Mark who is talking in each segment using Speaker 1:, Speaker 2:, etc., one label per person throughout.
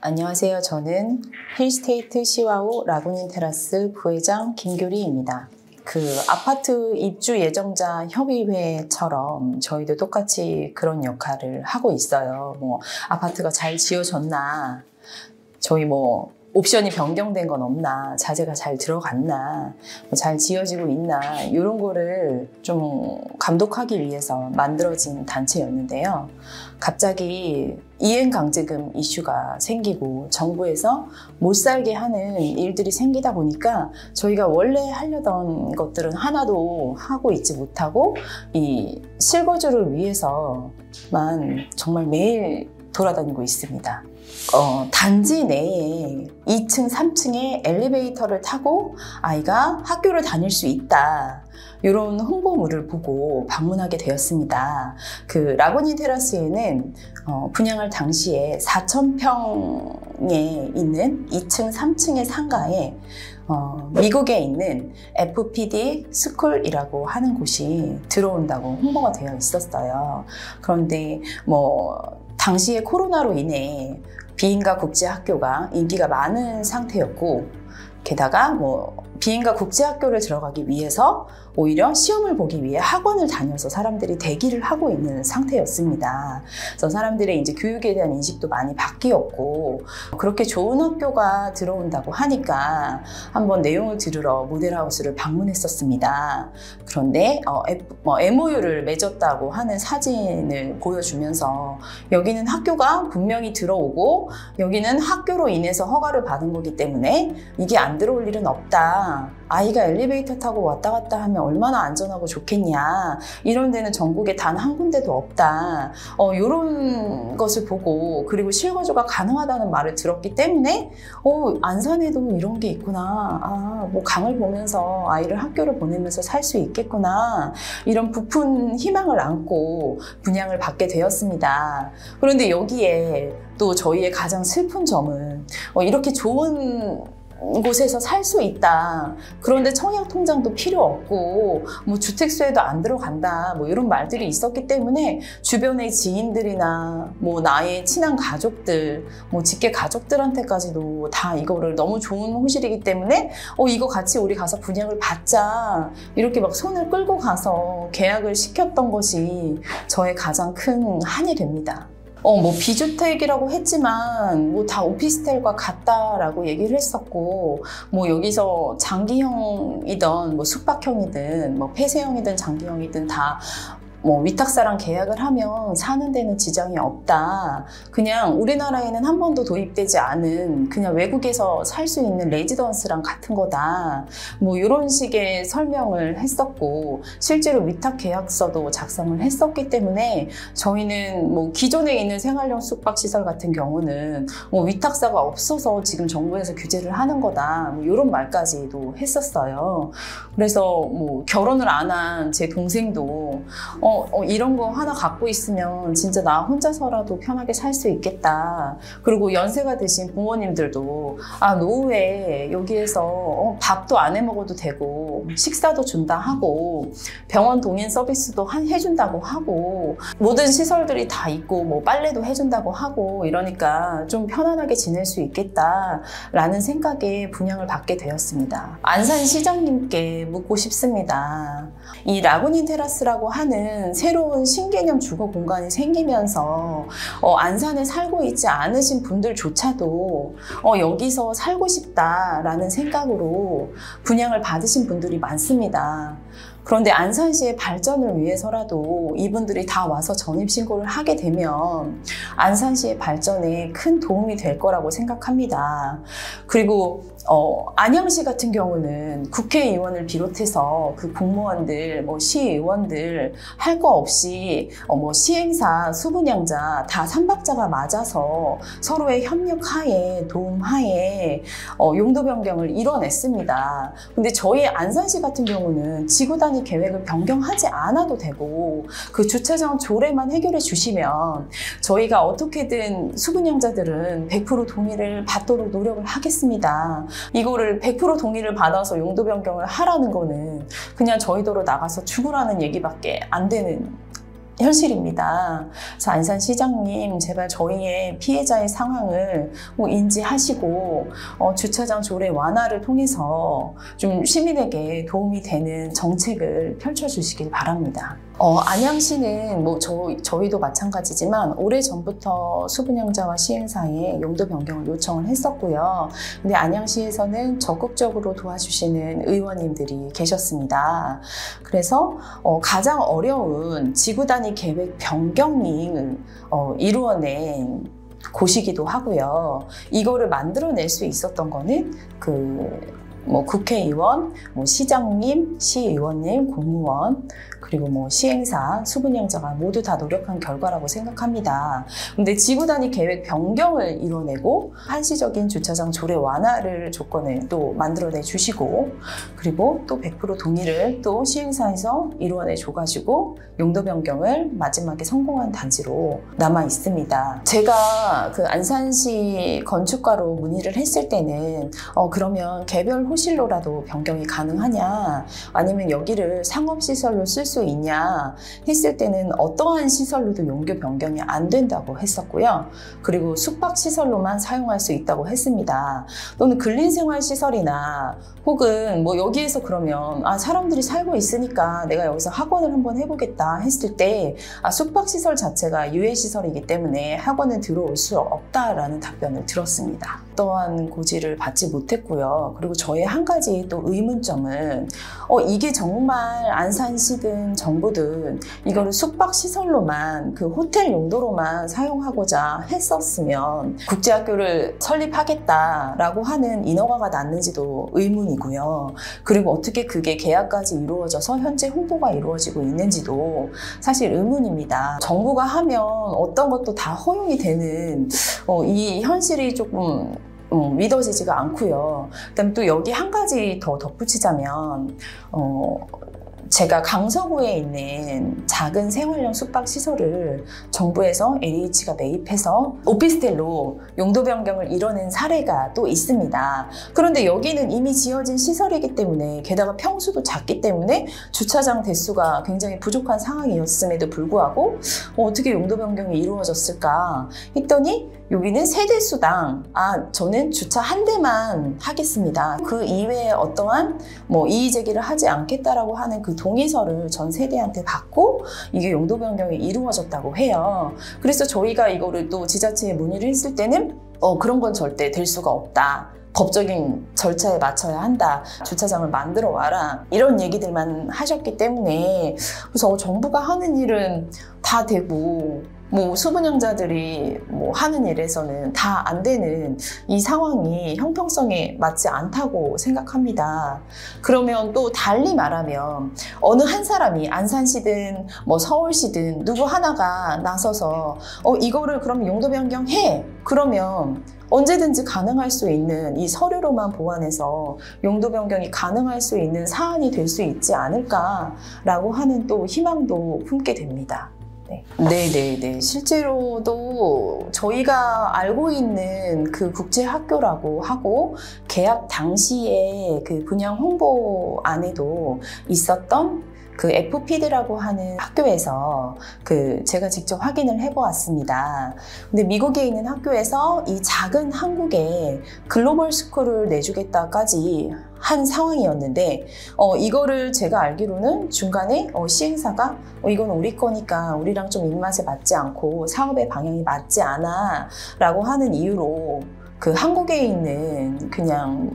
Speaker 1: 안녕하세요. 저는 힐스테이트 시와우 라구닌 테라스 부회장 김규리입니다. 아파트 입주 예정자 협의회처럼 저희도 똑같이 그런 역할을 하고 있어요. 아파트가 잘 지어졌나, 저희 옵션이 변경된 건 없나, 자재가 잘 들어갔나, 잘 지어지고 있나, 이런 거를 좀 감독하기 위해서 만들어진 단체였는데요. 갑자기 이행강제금 이슈가 생기고 정부에서 못 살게 하는 일들이 생기다 보니까 저희가 원래 하려던 것들은 하나도 하고 있지 못하고 이 실거주를 위해서만 정말 매일 돌아다니고 있습니다. 단지 내에 2층, 3층에 엘리베이터를 타고 아이가 학교를 다닐 수 있다, 이런 홍보물을 보고 방문하게 되었습니다. 라구닌 테라스에는 분양할 당시에 4,000평에 있는 2층, 3층의 상가에 미국에 있는 FPD 스쿨이라고 하는 곳이 들어온다고 홍보가 되어 있었어요. 그런데 당시에 코로나로 인해 비인가 국제학교가 인기가 많은 상태였고, 게다가 비인가 국제학교를 들어가기 위해서 오히려 시험을 보기 위해 학원을 다녀서 사람들이 대기를 하고 있는 상태였습니다. 그래서 사람들의 이제 교육에 대한 인식도 많이 바뀌었고, 그렇게 좋은 학교가 들어온다고 하니까 한번 내용을 들으러 모델하우스를 방문했었습니다. 그런데 MOU를 맺었다고 하는 사진을 보여주면서 여기는 학교가 분명히 들어오고 여기는 학교로 인해서 허가를 받은 거기 때문에 이게 안 들어올 일은 없다. 아이가 엘리베이터 타고 왔다 갔다 하면 얼마나 안전하고 좋겠냐. 이런 데는 전국에 단 한 군데도 없다. 이런 것을 보고, 그리고 실거주가 가능하다는 말을 들었기 때문에 안산에도 이런 게 있구나. 강을 보면서 아이를 학교를 보내면서 살 수 있겠구나. 이런 부푼 희망을 안고 분양을 받게 되었습니다. 그런데 여기에 또 저희의 가장 슬픈 점은 이렇게 좋은 곳에서 살 수 있다. 그런데 청약통장도 필요 없고 주택수에도 안 들어간다. 이런 말들이 있었기 때문에 주변의 지인들이나 나의 친한 가족들, 직계 가족들한테까지도 다 이거를 너무 좋은 호실이기 때문에 이거 같이 우리 가서 분양을 받자. 이렇게 손을 끌고 가서 계약을 시켰던 것이 저의 가장 큰 한이 됩니다. 비주택이라고 했지만 다 오피스텔과 같다라고 얘기를 했었고, 여기서 장기형이든 숙박형이든 폐쇄형이든 장기형이든 다 위탁사랑 계약을 하면 사는 데는 지장이 없다. 그냥 우리나라에는 한 번도 도입되지 않은 그냥 외국에서 살 수 있는 레지던스랑 같은 거다. 이런 식의 설명을 했었고, 실제로 위탁 계약서도 작성을 했었기 때문에 저희는 기존에 있는 생활형 숙박시설 같은 경우는 위탁사가 없어서 지금 정부에서 규제를 하는 거다. 이런 말까지도 했었어요. 그래서 결혼을 안 한 제 동생도 이런 거 하나 갖고 있으면 진짜 나 혼자서라도 편하게 살 수 있겠다. 그리고 연세가 드신 부모님들도 노후에 여기에서 밥도 안 해 먹어도 되고 식사도 준다 하고 병원 동인 서비스도 해준다고 하고 모든 시설들이 다 있고 빨래도 해준다고 하고 이러니까 좀 편안하게 지낼 수 있겠다라는 생각에 분양을 받게 되었습니다. 안산시장님께 묻고 싶습니다. 이 라구닌 테라스라고 하는 새로운 신개념 주거 공간이 생기면서 안산에 살고 있지 않으신 분들조차도 여기서 살고 싶다라는 생각으로 분양을 받으신 분들이 많습니다. 그런데 안산시의 발전을 위해서라도 이분들이 다 와서 전입신고를 하게 되면 안산시의 발전에 큰 도움이 될 거라고 생각합니다. 그리고 안양시 같은 경우는 국회의원을 비롯해서 그 공무원들, 시의원들 할 거 없이 시행사, 수분양자 다 삼박자가 맞아서 서로의 협력하에, 도움하에 용도 변경을 이뤄냈습니다. 근데 저희 안산시 같은 경우는 지구 단위 계획을 변경하지 않아도 되고 그 주차장 조례만 해결해 주시면 저희가 어떻게든 수분양자들은 100% 동의를 받도록 노력을 하겠습니다. 이거를 100% 동의를 받아서 용도 변경을 하라는 거는 그냥 저희더러 나가서 죽으라는 얘기밖에 안 되는 현실입니다. 그래서 안산시장님 제발 저희의 피해자의 상황을 인지하시고 주차장 조례 완화를 통해서 좀 시민에게 도움이 되는 정책을 펼쳐주시길 바랍니다. 안양시는 저희도 마찬가지지만 오래전부터 수분양자와 시행사에 용도 변경을 요청을 했었고요. 근데 안양시에서는 적극적으로 도와주시는 의원님들이 계셨습니다. 그래서 가장 어려운 지구 단위 계획 변경을 이루어낸 곳이기도 하고요. 이거를 만들어낼 수 있었던 거는 국회의원, 시장님, 시의원님, 공무원, 그리고 시행사, 수분양자가 모두 다 노력한 결과라고 생각합니다. 근데 지구 단위 계획 변경을 이뤄내고 한시적인 주차장 조례 완화를 조건을 또 만들어내 주시고, 그리고 또 100% 동의를 또 시행사에서 이루어내 줘가지고 용도 변경을 마지막에 성공한 단지로 남아 있습니다. 제가 그 안산시 건축가로 문의를 했을 때는 그러면 개별 호실로라도 변경이 가능하냐, 아니면 여기를 상업시설로 쓸 수 있냐 했을 때는 어떠한 시설로도 용도 변경이 안 된다고 했었고요. 그리고 숙박시설로만 사용할 수 있다고 했습니다. 또는 근린생활시설이나 혹은 여기에서 그러면 사람들이 살고 있으니까 내가 여기서 학원을 한번 해보겠다 했을 때 숙박시설 자체가 유해시설이기 때문에 학원은 들어올 수 없다라는 답변을 들었습니다. 어떠한 고지를 받지 못했고요. 그리고 저의 한 가지 또 의문점은 이게 정말 안산시든 정부든 이거를 숙박시설로만 그 호텔 용도로만 사용하고자 했었으면 국제학교를 설립하겠다라고 하는 인허가가 났는지도 의문이고요. 그리고 어떻게 그게 계약까지 이루어져서 현재 홍보가 이루어지고 있는지도 사실 의문입니다. 정부가 하면 어떤 것도 다 허용이 되는 이 현실이 조금 믿어지지가 않고요. 그다음에 또 여기 한 가지 더 덧붙이자면 제가 강서구에 있는 작은 생활형 숙박시설을 정부에서 LH가 매입해서 오피스텔로 용도 변경을 이뤄낸 사례가 또 있습니다. 그런데 여기는 이미 지어진 시설이기 때문에, 게다가 평수도 작기 때문에 주차장 대수가 굉장히 부족한 상황이었음에도 불구하고 어떻게 용도 변경이 이루어졌을까 했더니 여기는 세대수당 저는 주차 한 대만 하겠습니다. 그 이외에 어떠한 이의제기를 하지 않겠다라고 하는 그 동의서를 전 세대한테 받고 이게 용도 변경이 이루어졌다고 해요. 그래서 저희가 이거를 또 지자체에 문의를 했을 때는 그런 건 절대 될 수가 없다. 법적인 절차에 맞춰야 한다. 주차장을 만들어 와라. 이런 얘기들만 하셨기 때문에, 그래서 정부가 하는 일은 다 되고 수분양자들이 하는 일에서는 다 안 되는 이 상황이 형평성에 맞지 않다고 생각합니다. 그러면 또 달리 말하면 어느 한 사람이 안산시든 서울시든 누구 하나가 나서서 이거를 그럼 용도 변경해. 그러면 언제든지 가능할 수 있는 이 서류로만 보완해서 용도 변경이 가능할 수 있는 사안이 될 수 있지 않을까라고 하는 또 희망도 품게 됩니다. 네. 실제로도 저희가 알고 있는 그 국제학교라고 하고 계약 당시에 그 분양 홍보 안에도 있었던 그 FPD라고 하는 학교에서 제가 직접 확인을 해보았습니다. 근데 미국에 있는 학교에서 이 작은 한국에 글로벌 스쿨을 내주겠다까지 한 상황이었는데 이거를 제가 알기로는 중간에 시행사가 이건 우리 거니까 우리랑 좀 입맛에 맞지 않고 사업의 방향이 맞지 않아 라고 하는 이유로 그 한국에 있는 그냥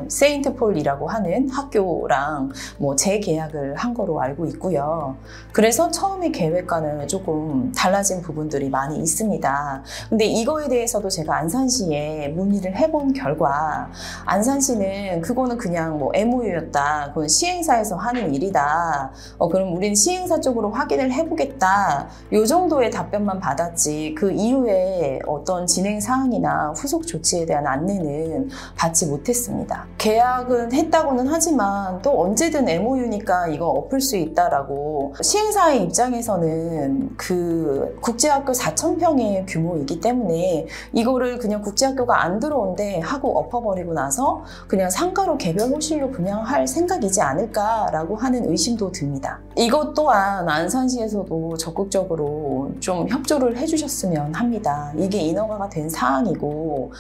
Speaker 1: 세인트폴이라고 하는 학교랑 재계약을 한 거로 알고 있고요. 그래서 처음에 계획과는 조금 달라진 부분들이 많이 있습니다. 근데 이거에 대해서도 제가 안산시에 문의를 해본 결과 안산시는 그거는 그냥 MOU였다. 그건 시행사에서 하는 일이다. 그럼 우린 시행사 쪽으로 확인을 해보겠다. 이 정도의 답변만 받았지 그 이후에 어떤 진행 사항이나 후속 조치 조치에 대한 안내는 받지 못했습니다. 계약은 했다고는 하지만 또 언제든 MOU니까 이거 엎을 수 있다라고 시행사의 입장에서는 그 국제학교 4,000평의 규모이기 때문에 이거를 그냥 국제학교가 안 들어온대 하고 엎어버리고 나서 그냥 상가로 개별 호실로 분양할 생각이지 않을까라고 하는 의심도 듭니다. 이것 또한 안산시에서도 적극적으로 좀 협조를 해주셨으면 합니다. 이게 인허가가 된 사항이고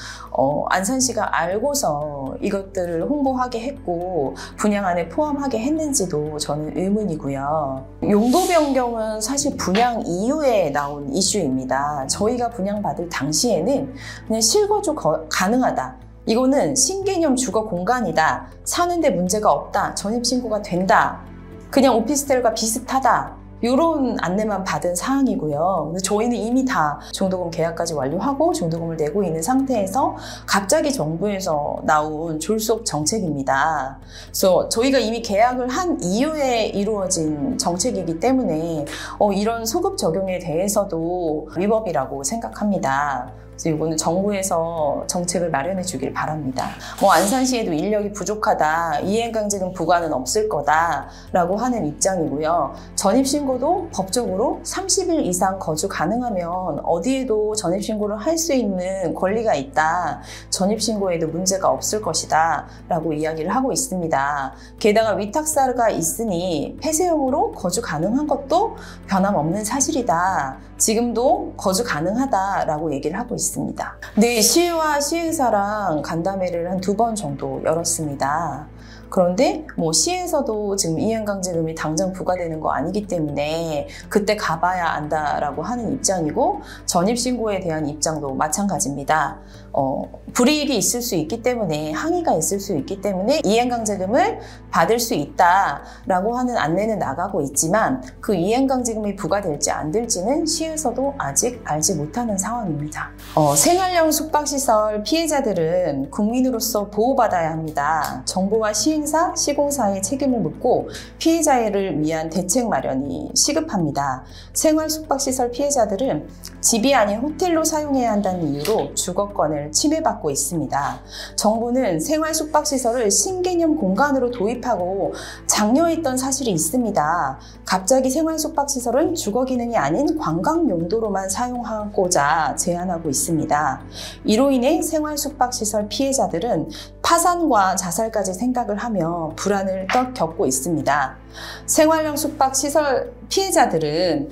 Speaker 1: 안산시가 알고서 이것들을 홍보하게 했고 분양안에 포함하게 했는지도 저는 의문이고요. 용도 변경은 사실 분양 이후에 나온 이슈입니다. 저희가 분양받을 당시에는 그냥 실거주 가능하다. 이거는 신개념 주거 공간이다. 사는데 문제가 없다. 전입신고가 된다. 그냥 오피스텔과 비슷하다. 이런 안내만 받은 사항이고요. 저희는 이미 다 중도금 계약까지 완료하고 중도금을 내고 있는 상태에서 갑자기 정부에서 나온 졸속 정책입니다. 그래서 저희가 이미 계약을 한 이후에 이루어진 정책이기 때문에 이런 소급 적용에 대해서도 위법이라고 생각합니다. 그래서 이거는 정부에서 정책을 마련해 주길 바랍니다. 안산시에도 인력이 부족하다, 이행강제금 부과는 없을 거다라고 하는 입장이고요. 전입신고도 법적으로 30일 이상 거주 가능하면 어디에도 전입신고를 할 수 있는 권리가 있다. 전입신고에도 문제가 없을 것이다 라고 이야기를 하고 있습니다. 게다가 위탁사가 있으니 폐쇄형으로 거주 가능한 것도 변함없는 사실이다. 지금도 거주 가능하다라고 얘기를 하고 있습니다. 네, 시와 시행사랑 간담회를 한 2번 정도 열었습니다. 그런데 시에서도 지금 이행강제금이 당장 부과되는 거 아니기 때문에 그때 가봐야 안다라고 하는 입장이고 전입신고에 대한 입장도 마찬가지입니다. 불이익이 있을 수 있기 때문에 항의가 있을 수 있기 때문에 이행강제금을 받을 수 있다라고 하는 안내는 나가고 있지만 그 이행강제금이 부과될지 안 될지는 시에서도 아직 알지 못하는 상황입니다. 생활형 숙박시설 피해자들은 국민으로서 보호받아야 합니다. 정부와 시행사, 시공사의 책임을 묻고 피해자를 위한 대책 마련이 시급합니다. 생활 숙박시설 피해자들은 집이 아닌 호텔로 사용해야 한다는 이유로 주거권을 침해받고 있습니다. 정부는 생활 숙박시설을 신개념 공간으로 도입하고 장려했던 사실이 있습니다. 갑자기 생활 숙박시설은 주거 기능이 아닌 관광 용도로만 사용하고자 제안하고 있습니다. 이로 인해 생활 숙박시설 피해자들은 파산과 자살까지 생각을 하며 불안을 겪고 있습니다. 생활형 숙박시설 피해자들은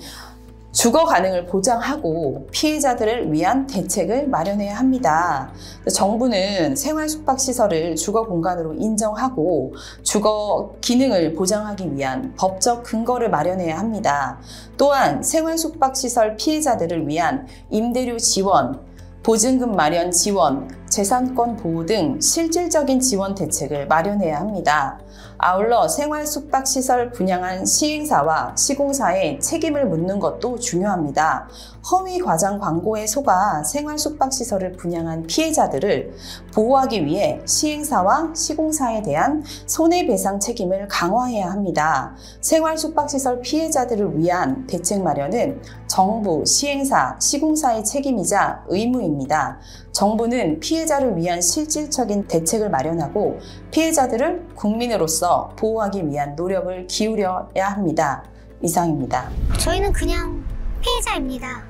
Speaker 1: 주거 가능을 보장하고 피해자들을 위한 대책을 마련해야 합니다. 정부는 생활 숙박시설을 주거 공간으로 인정하고 주거 기능을 보장하기 위한 법적 근거를 마련해야 합니다. 또한 생활 숙박시설 피해자들을 위한 임대료 지원, 보증금 마련 지원, 재산권 보호 등 실질적인 지원 대책을 마련해야 합니다. 아울러 생활 숙박시설 분양한 시행사와 시공사의 책임을 묻는 것도 중요합니다. 허위 과장 광고에 속아 생활 숙박시설을 분양한 피해자들을 보호하기 위해 시행사와 시공사에 대한 손해배상 책임을 강화해야 합니다. 생활 숙박시설 피해자들을 위한 대책 마련은 정부, 시행사, 시공사의 책임이자 의무입니다. 정부는 피해자를 위한 실질적인 대책을 마련하고 피해자들을 국민으로서 보호하기 위한 노력을 기울여야 합니다. 이상입니다.
Speaker 2: 저희는 그냥 피해자입니다.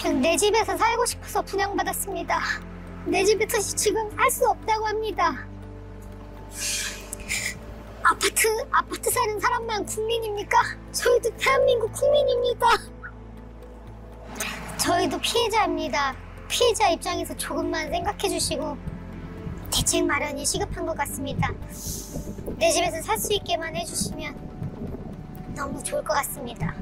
Speaker 2: 그냥 내 집에서 살고 싶어서 분양받았습니다. 내 집에서 지금 살 수 없다고 합니다. 아파트 사는 사람만 국민입니까? 저희도 대한민국 국민입니다. 저희도 피해자입니다. 피해자 입장에서 조금만 생각해 주시고 대책 마련이 시급한 것 같습니다. 내 집에서 살 수 있게만 해주시면 너무 좋을 것 같습니다.